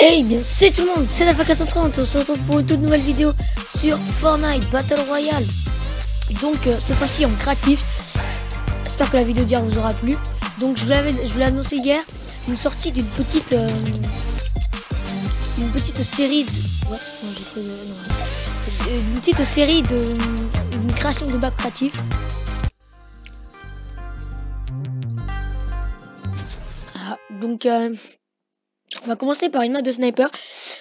Hey bien c'est tout le monde, c'est Alpha430, on se retrouve pour une toute nouvelle vidéo sur Fortnite Battle Royale. Donc cette fois-ci en créatif. J'espère que la vidéo d'hier vous aura plu. Donc je vous l'ai annoncé hier, une sortie d'une petite série de... Ouais, non, une petite série d'une création de map créatif. Ah, donc on va commencer par une map de sniper.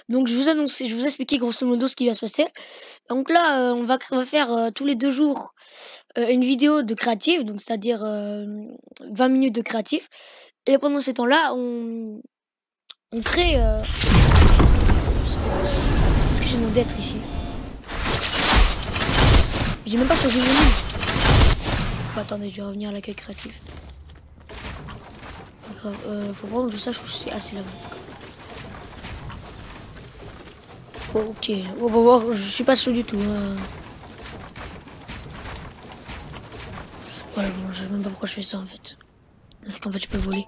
Donc je vous expliquer grosso modo ce qui va se passer. Donc là on va faire tous les 2 jours une vidéo de créatif, donc c'est-à-dire 20 minutes de créatif. Et pendant ces temps-là on crée est-ce que j'ai nom d'être ici? J'ai même pas choisi mon nom. Bon, attendez, je vais revenir à l'accueil créatif. Pas grave, faut vraiment que je sache où je suis. Ah, c'est là-bas. Oh, ok, on va voir, je suis pas sûr du tout. Voilà, bon, je sais même pas pourquoi je fais ça en fait. Parce qu'en fait, je peux voler.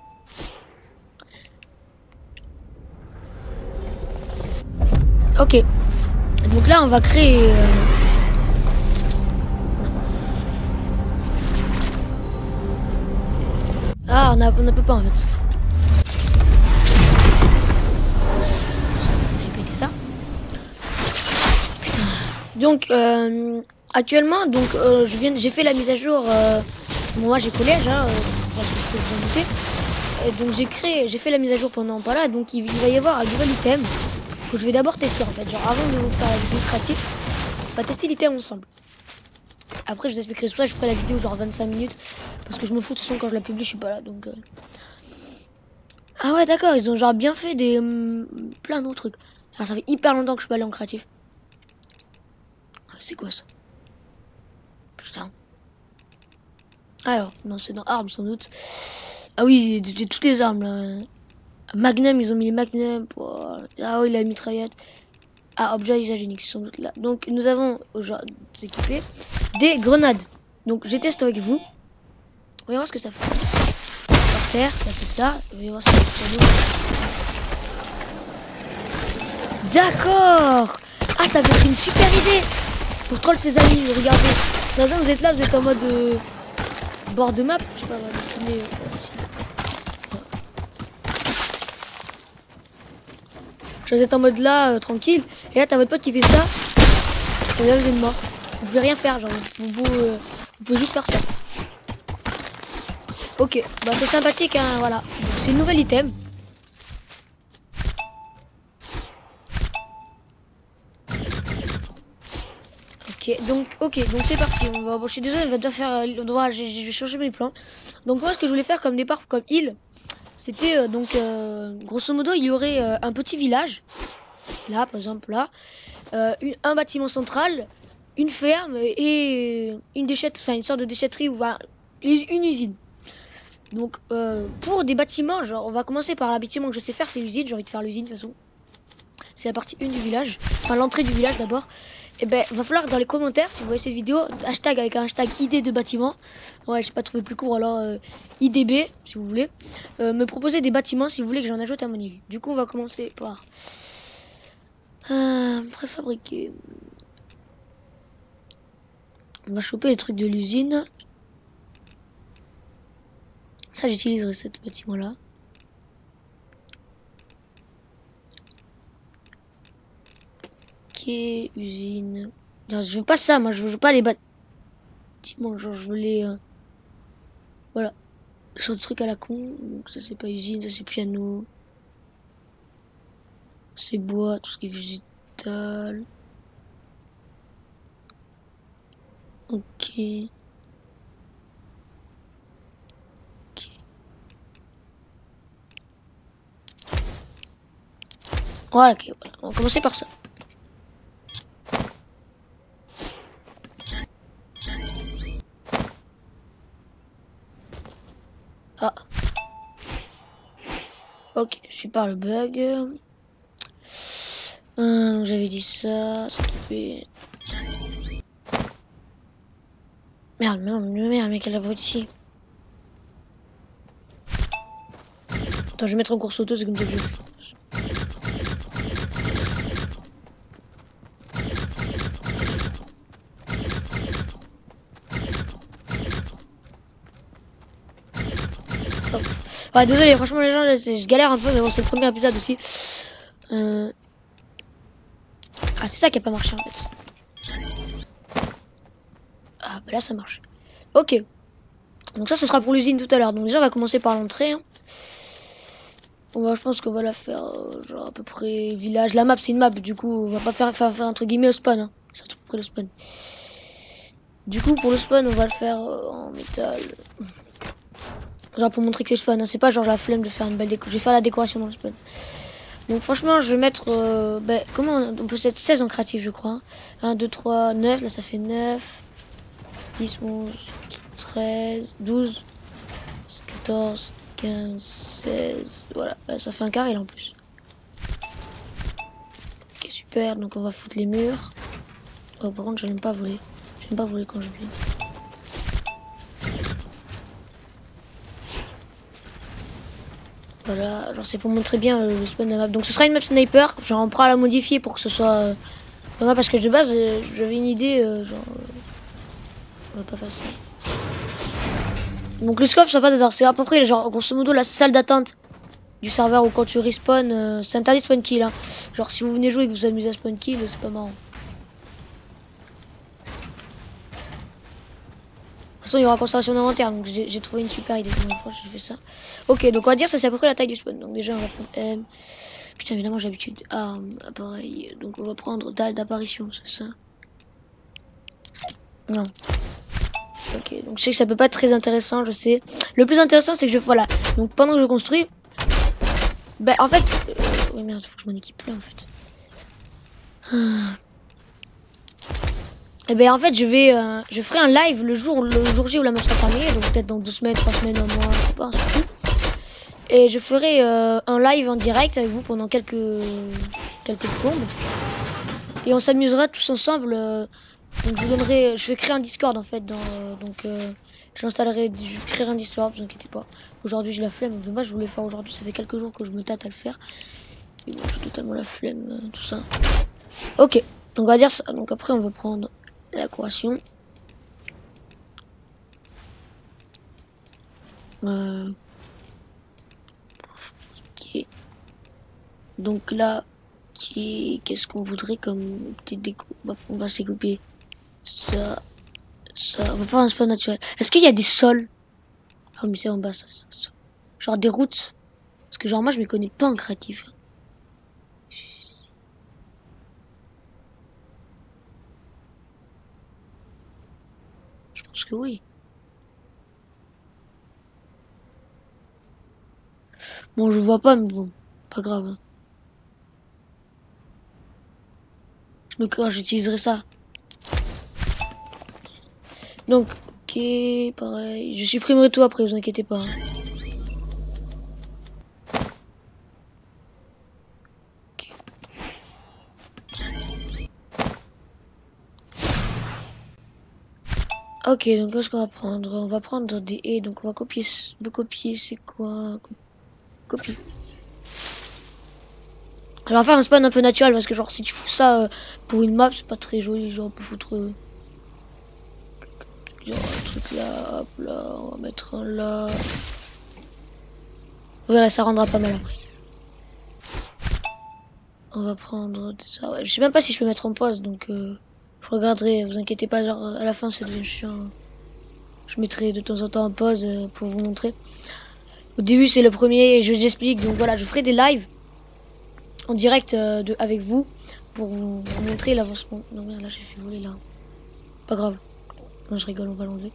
Ok, donc là, on va créer. Ah, on peut pas en fait. J'ai pété ça. Putain. Donc, actuellement, donc j'ai fait la mise à jour. Bon, moi j'ai collège, hein, parce que je peux vous en douter. Donc j'ai fait la mise à jour pendant pas là, donc il va y avoir un nouvel item que je vais d'abord tester en fait. Genre avant de vous faire la vidéo créative, on va tester l'item ensemble. Après je vous expliquerai soit je ferai la vidéo genre 25 minutes parce que je me fous de toute façon quand je la publie je suis pas là donc. Ah ouais d'accord, ils ont genre bien fait des plein d'autres trucs. Alors ça fait hyper longtemps que je suis pas allé en créatif. C'est quoi ça? Putain. Alors, non c'est dans armes sans doute. Ah oui, toutes les armes là. Magnum, ils ont mis les Magnum. Oh. Ah oui, la mitraillette. Ah, objet usage unique, sans doute là. Donc, nous avons aujourd'hui équipé des grenades. Donc, je teste avec vous. Voyons voir ce que ça fait. Par terre, ça fait ça. Voyons voir ce que ça fait. D'accord. Ah, ça peut être une super idée pour troll ses amis. Regardez. Par exemple, vous êtes là, vous êtes en mode bord de map. Je sais pas, on va dessiner. Vous êtes en mode là, tranquille. Et là, t'as votre pote qui fait ça. Et là, vous êtes mort. Vous pouvez rien faire, genre. Vous pouvez juste faire ça. Ok, bah c'est sympathique, hein, voilà. C'est le nouvel item. Ok, donc c'est parti. Bon, je suis désolé, on va devoir faire. Je vais changer mes plans. Donc moi, ce que je voulais faire comme départ, comme île, c'était grosso modo, il y aurait un petit village. Là, par exemple, là, un bâtiment central, une ferme et une déchette, enfin une sorte de déchetterie ou une usine. Donc pour des bâtiments, genre on va commencer par un bâtiment que je sais faire, c'est l'usine. J'ai envie de faire l'usine de toute façon. C'est la partie 1 du village, enfin l'entrée du village d'abord. Et ben va falloir que dans les commentaires, si vous voyez cette vidéo, hashtag avec un hashtag idée de bâtiment. Ouais, j'ai pas trouvé plus court, alors IDB si vous voulez. Me proposer des bâtiments si vous voulez que j'en ajoute à mon île. Du coup on va commencer par préfabriquer. On va choper les trucs de l'usine. Ça, j'utiliserai ce bâtiment-là. Ok, usine. Non, je veux pas ça, moi, je veux pas les bâtiments. Genre, je veux les... Voilà. Ce truc à la con. Donc, ça, c'est pas usine, ça, c'est piano. C'est bois, tout ce qui est végétal. Ok. Voilà, ok, voilà. On va commencer par ça. Ah. Ok, je suis par le bug. J'avais dit ça, s'occuper. Merde, mais quelle abruti. Attends, je vais mettre en course auto, c'est comme ça que je... Hop. Ouais, désolé, franchement les gens, je galère un peu, mais bon, c'est le premier épisode aussi. Ah, c'est ça qui a pas marché en fait. Ah, bah là ça marche. Ok. Donc ça, ce sera pour l'usine tout à l'heure. Donc déjà, on va commencer par l'entrée. Hein. Je pense qu'on va la faire genre à peu près village. La map, c'est une map. Du coup, on va pas faire entre guillemets au spawn. Hein. C'est à peu près le spawn. Du coup, pour le spawn, on va le faire en métal. Genre pour montrer que c'est le spawn. Hein. C'est pas genre la flemme de faire une belle déco. Je vais faire la décoration dans le spawn. Donc franchement, je vais mettre... comment on peut être 16 en créatif, je crois. Hein. 1, 2, 3, 9. Là, ça fait 9. 10, 11, 13, 12, 14, 15, 16. Voilà, ça fait un carré là en plus. Ok, super. Donc on va foutre les murs. Oh, par contre, je n'aime pas voler. J'aime pas voler quand je vole. Voilà, genre c'est pour montrer bien le spawn de la map. Donc ce sera une map sniper. Genre on pourra la modifier pour que ce soit... Moi, parce que de base, j'avais une idée, genre... on va pas faire ça. Donc le scope, ça va pas des c'est à peu près genre grosso modo la salle d'attente du serveur où quand tu respawn, c'est interdit de spawn kill. Hein. Genre si vous venez jouer et que vous amusez à spawn kill, c'est pas marrant. De toute façon, il y aura conservation d'inventaire, donc j'ai trouvé une super idée. J'ai fait ça. Ok, donc on va dire ça c'est à peu près la taille du spawn. Donc déjà on va prendre M. Putain, évidemment j'ai l'habitude. Arme, appareil. Donc on va prendre dalle d'apparition, c'est ça? Non. Ok, donc je sais que ça peut pas être très intéressant, je sais. Le plus intéressant c'est que voilà. Donc pendant que je construis, bah en fait, oui merde, faut que je m'en équipe là en fait. Et ben en fait je ferai un live le jour J où la match sera terminée, donc peut-être dans 2 semaines, 3 semaines, un mois, je sais pas, surtout. Et je ferai un live en direct avec vous pendant quelques plombes. Et on s'amusera tous ensemble. Donc je vais créer un Discord en fait. Je créerai un Discord, vous inquiétez pas. Aujourd'hui j'ai la flemme, donc moi je voulais faire aujourd'hui, ça fait quelques jours que je me tâte à le faire. Et bon, j'ai totalement la flemme, tout ça. Ok, donc on va dire ça. Donc après on va prendre la décoration. Ok. Donc là, qu'est-ce qu'on voudrait comme petite déco? On va s'écouper ça. On va faire un spawn naturel. Est-ce qu'il y a des sols? Ah mais c'est en bas ça. Genre des routes. Parce que genre moi je me connais pas en créatif. Je pense que oui. Bon je vois pas mais bon. Pas grave. Hein. J'utiliserai ça. Donc ok pareil. Je supprimerai tout après, vous inquiétez pas. Hein. Ok, donc qu'est-ce qu'on va prendre? On va prendre des haies, donc on va copier. C'est quoi? Copier. Alors on va faire un spawn un peu naturel parce que genre si tu fous ça pour une map, c'est pas très joli. Genre on peut foutre genre un truc là, hop là, on va mettre un là. Vous verrez, ça rendra pas mal après. On va prendre ça. Ouais, je sais même pas si je peux mettre en pause, donc je regarderai. Vous inquiétez pas, genre à la fin ça devient chiant. Je mettrai de temps en temps en pause pour vous montrer. Au début c'est le premier, je vous explique. Donc voilà, je ferai des lives en direct avec vous pour vous montrer l'avancement. Non merde, là j'ai fait voler là. Pas grave. Non je rigole, on va l'enlever.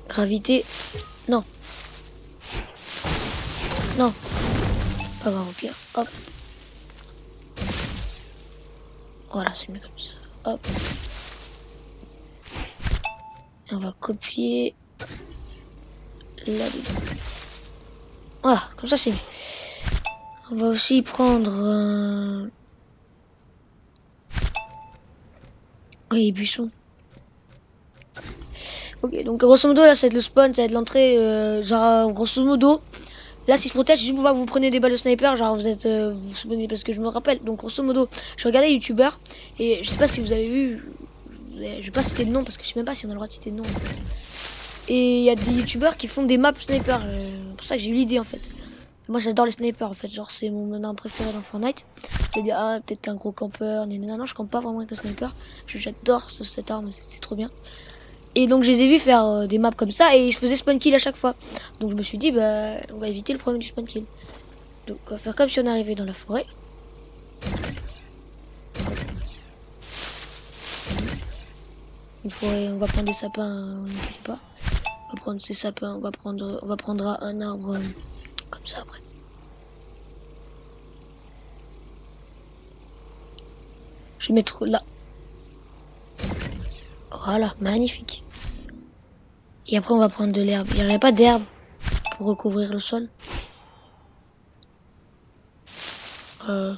Gravité. Non. Non. Pas grave au pire. Hop. Voilà, c'est mieux comme ça. Hop. Et on va copier là-dedans. Voilà, comme ça c'est mieux. On va aussi prendre oui, buisson. Ok, donc grosso modo là ça va être le spawn, ça va être l'entrée, genre grosso modo Là, s'il se protège, c'est juste pour pas que vous preniez des balles de sniper, genre vous êtes, vous vous souvenez, parce que je me rappelle. Donc, grosso modo, je regardais youtubeur et je sais pas si vous avez vu, je vais pas citer de nom parce que je sais même pas si on a le droit de citer de nom en fait. Et il y a des youtubeurs qui font des maps sniper, c'est pour ça que j'ai eu l'idée en fait. Moi j'adore les snipers en fait, genre c'est mon arme préférée dans Fortnite. C'est dire ah peut-être un gros campeur, non je campe pas vraiment avec le sniper, j'adore cette arme, c'est trop bien. Et donc je les ai vus faire des maps comme ça et ils se faisaient spawn kill à chaque fois. Donc je me suis dit bah on va éviter le problème du spawn kill. Donc on va faire comme si on arrivait dans la forêt. Une forêt, on va prendre des sapins, ne inquiétez pas. On va prendre ces sapins, on va prendre un arbre comme ça après. Je vais mettre là. Voilà, magnifique. Et après on va prendre de l'herbe. Il n'y avait pas d'herbe pour recouvrir le sol. On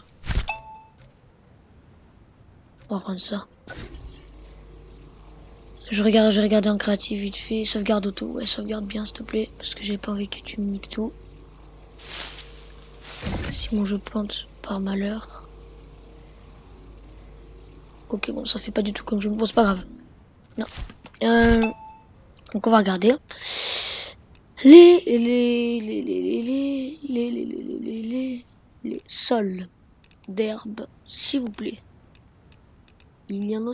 va prendre ça. Je regarde en créatif vite fait. Sauvegarde auto. Ouais, sauvegarde bien s'il te plaît. Parce que j'ai pas envie que tu me niques tout. Si mon jeu plante par malheur. Ok, bon, ça fait pas du tout comme je me... Bon, c'est pas grave. Non. Donc on va regarder. Les sols d'herbe, s'il vous plaît. Il y en a...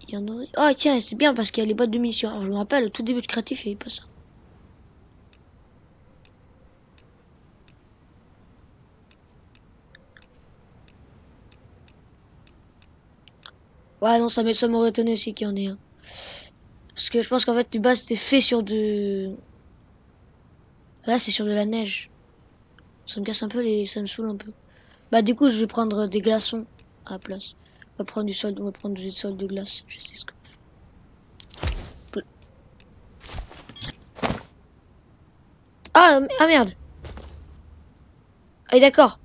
Il y en aurait... Ah tiens, c'est bien parce qu'il y a les boîtes de munitions. Alors, je me rappelle, au tout début de créatif, il n'y avait pas ça. Ouais, non, ça m'aurait étonné aussi qu'il y en ait un. Parce que je pense qu'en fait, de base, c'était fait sur de... Là, c'est sur de la neige. Ça me casse un peu les... Ça me saoule un peu. Bah, du coup, je vais prendre des glaçons à la place. On va prendre du sol, on va prendre du sol de glace. Je sais ce que... Ah merde. Ah d'accord.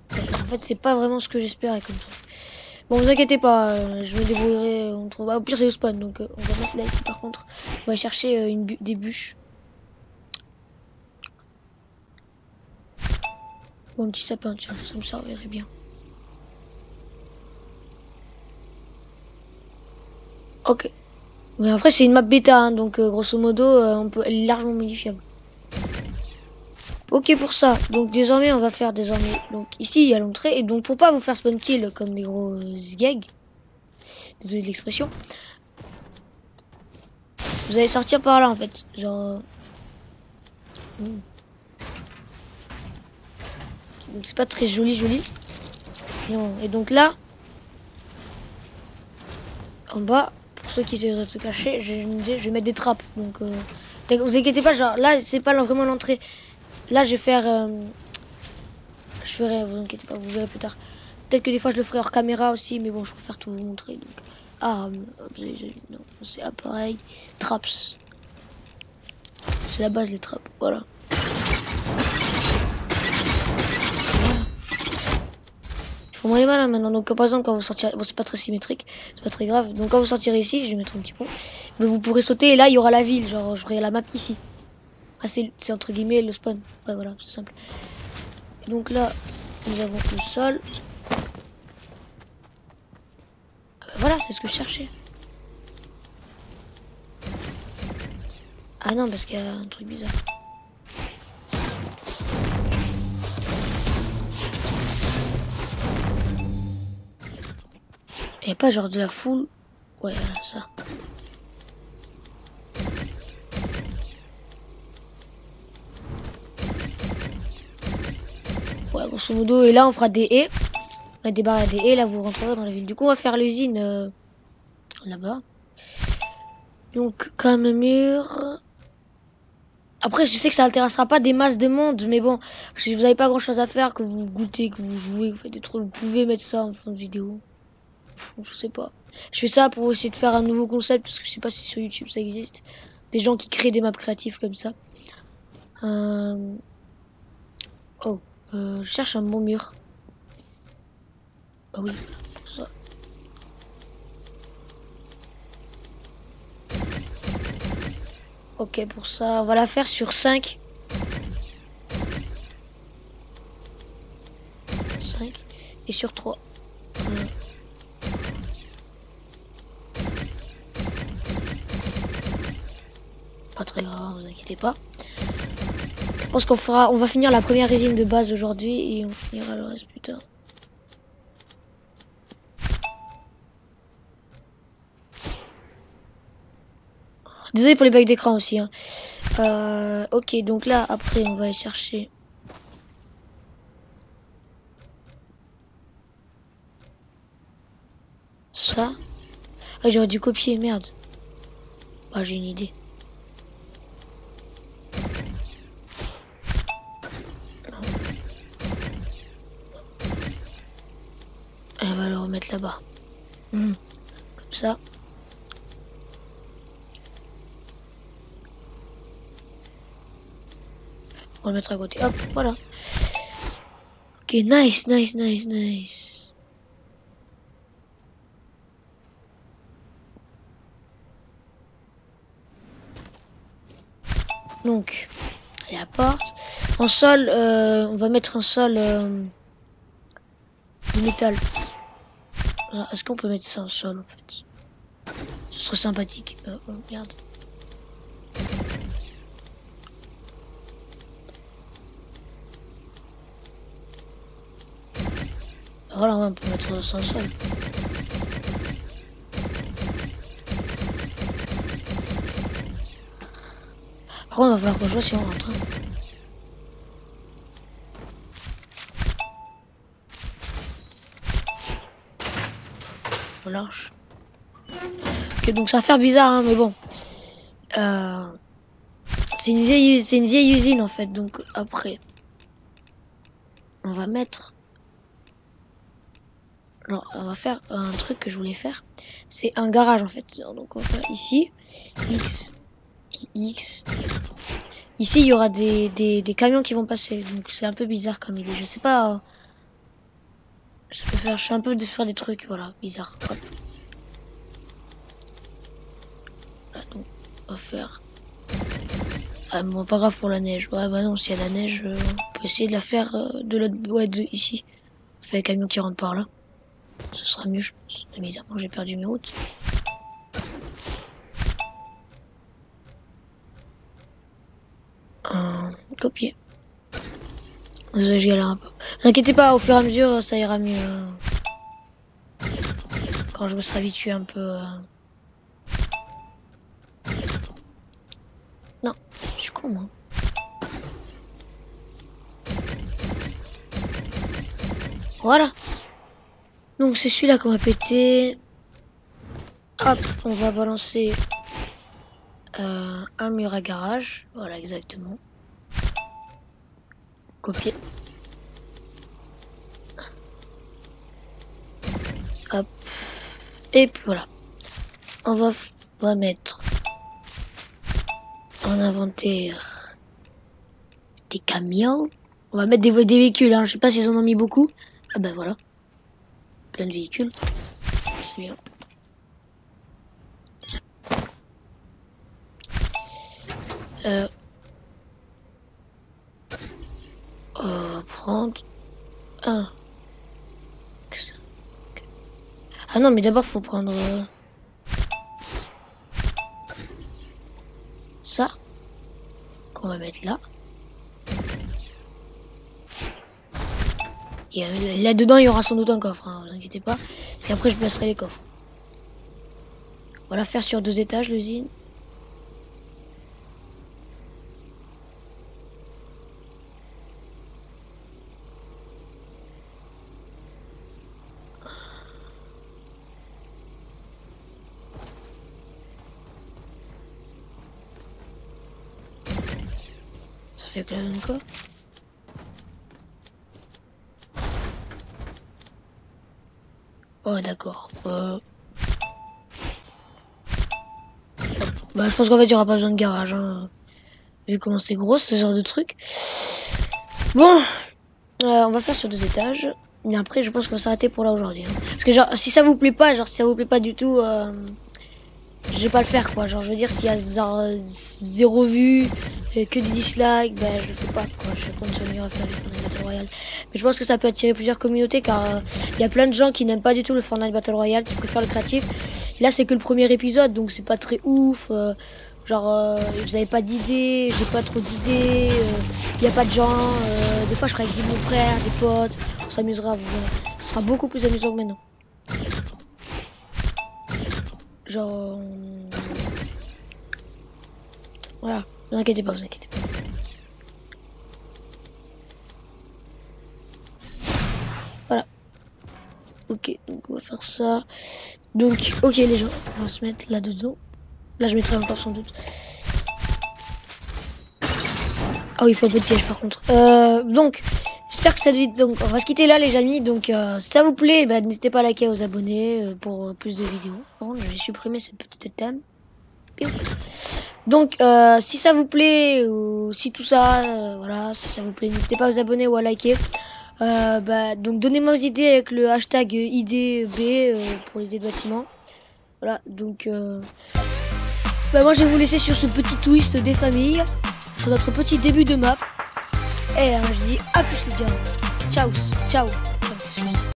En fait c'est pas vraiment ce que j'espérais comme ça. Bon vous inquiétez pas, je me débrouillerai, on trouve. Ah, au pire c'est le spawn donc on va mettre là ici par contre. On va aller chercher des bûches. Ou un petit sapin tiens, ça me servirait bien. Ok. Mais après c'est une map bêta hein, donc grosso modo elle est largement modifiable. Ok pour ça, donc désormais on va faire donc ici il y a l'entrée et donc pour pas vous faire spawn kill comme des gros gags, désolé de l'expression, vous allez sortir par là en fait, genre donc c'est pas très joli. Non. Et donc là en bas, pour ceux qui essaient de se cacher, je vais mettre des trappes donc vous inquiétez pas, genre là c'est pas vraiment l'entrée. Là je vais faire je ferai, vous inquiétez pas, vous verrez plus tard. Peut-être que des fois je le ferai hors caméra aussi, mais bon, je préfère tout vous montrer. Donc, non, c'est appareil, traps. C'est la base les trappes, voilà. Ils font moins les malins maintenant. Donc par exemple quand vous sortirez, bon c'est pas très symétrique, c'est pas très grave. Donc quand vous sortirez ici, je vais mettre un petit pont, mais vous pourrez sauter et là il y aura la ville, genre j'aurai la map ici. Ah c'est entre guillemets le spawn. Ouais voilà, c'est simple. Et donc là, nous avons le sol. Voilà, c'est ce que je cherchais. Ah non, parce qu'il y a un truc bizarre. Il n'y a pas genre de la foule. Ouais, voilà, ça. Ouais, grosso modo, et là on fera des haies. On va débarrer des haies, là vous rentrerez dans la ville. Du coup, on va faire l'usine là-bas. Donc, comme mur. Après, je sais que ça intéressera pas des masses de monde, mais bon, si vous n'avez pas grand chose à faire, que vous goûtez, que vous jouez, que vous faites des trolls, vous pouvez mettre ça en fond de vidéo. Je sais pas. Je fais ça pour essayer de faire un nouveau concept, parce que je sais pas si sur YouTube ça existe. Des gens qui créent des maps créatives comme ça. Oh, je cherche un bon mur. Ah oui, pour ça. Ok, pour ça, on va la faire sur 5. 5 et sur 3. Pas très grave, vous inquiétez pas. Je pense on va finir la première résine de base aujourd'hui et on finira le reste plus tard. Désolé pour les bugs d'écran aussi. Hein. Ok, donc là, après, on va aller chercher. Ça. Ah, j'aurais dû copier, merde. Ah, j'ai une idée. Et on va le remettre là-bas. Comme ça. On va le mettre à côté. Hop, voilà. Ok, nice, nice, nice, nice. Donc, il y a la porte. En sol, on va mettre un sol de métal. Est-ce qu'on peut mettre ça en sol en fait? Ce serait sympathique. Oh, merde. Voilà, on peut mettre ça en sol. Par contre, il va falloir qu'on joue si on rentre. On lâche. Ok, donc ça va faire bizarre, hein, mais bon. C'est une vieille usine en fait, donc après. On va mettre... Alors, on va faire un truc que je voulais faire. C'est un garage en fait. Donc on va faire ici. X. X. Ici, il y aura des camions qui vont passer. Donc c'est un peu bizarre comme idée. Je sais pas... je suis un peu de faire des trucs, voilà, bizarre. Hop. Là, donc, on va faire... Ah, bon, pas grave pour la neige. Ouais, bah non, s'il y a de la neige, on peut essayer de la faire de l'autre... Ouais, ici. On fait un camion qui rentre par là. Ce sera mieux, je pense. Évidemment, j'ai perdu mes routes. Copier. Désolé, j'y allais un peu. N'inquiétez pas, au fur et à mesure, ça ira mieux. Quand je me serai habitué un peu. Non, je suis con, moi. Voilà. Donc c'est celui-là qu'on va péter. Hop, on va balancer un mur à garage. Voilà, exactement. Copier. Hop. Et puis voilà. On va mettre en inventaire des camions. On va mettre des véhicules. Hein. Je sais pas s'ils en ont mis beaucoup. Ah ben voilà. Plein de véhicules. C'est bien. On va prendre un. Ah non, mais d'abord faut prendre ça qu'on va mettre là. Et là-dedans, il y aura sans doute un coffre, hein, vous inquiétez pas. Parce qu'après, je placerai les coffres. On va la faire sur 2 étages, l'usine. Ça fait que la même quoi. Oh, d'accord. Bah, je pense qu'en fait, il n'y aura pas besoin de garage. Hein, vu comment c'est gros, ce genre de truc. Bon, on va faire sur 2 étages. Mais après, je pense qu'on va s'arrêter pour là aujourd'hui. Hein. Parce que, genre, si ça vous plaît pas, genre, si ça vous plaît pas du tout, je vais pas le faire quoi. Genre je veux dire s'il y a zéro vue et que des dislikes, ben je le fais pas quoi. Je continue à faire les Fortnite Battle Royale. Mais je pense que ça peut attirer plusieurs communautés car il y a plein de gens qui n'aiment pas du tout le Fortnite Battle Royale, qui préfèrent le créatif. Et là c'est que le premier épisode donc c'est pas très ouf. Genre vous avez pas d'idées, j'ai pas trop d'idées, il y a pas de gens, des fois je serai avec mon frère, des potes, on s'amusera, ce sera beaucoup plus amusant que maintenant. Genre voilà, ne vous inquiétez pas, vous inquiétez pas. Voilà. Ok, donc on va faire ça. Donc ok les gens, on va se mettre là dedans. Là je mettrai encore sans doute. Ah oui, il faut un peu de piège par contre. Donc, j'espère que cette vidéo... Donc, on va se quitter là les amis. Donc, si ça vous plaît, bah, n'hésitez pas à liker et à vous abonner pour plus de vidéos. Bon, je vais supprimer ce petit thème. Donc, si ça vous plaît, ou si tout ça, voilà, si ça vous plaît, n'hésitez pas à vous abonner ou à liker. Donc, donnez-moi vos idées avec le hashtag IDB pour les idées de bâtiment. Voilà, donc... moi, je vais vous laisser sur ce petit twist des familles. Sur notre petit début de map. Et je dis à plus les gars. Ciao, ciao.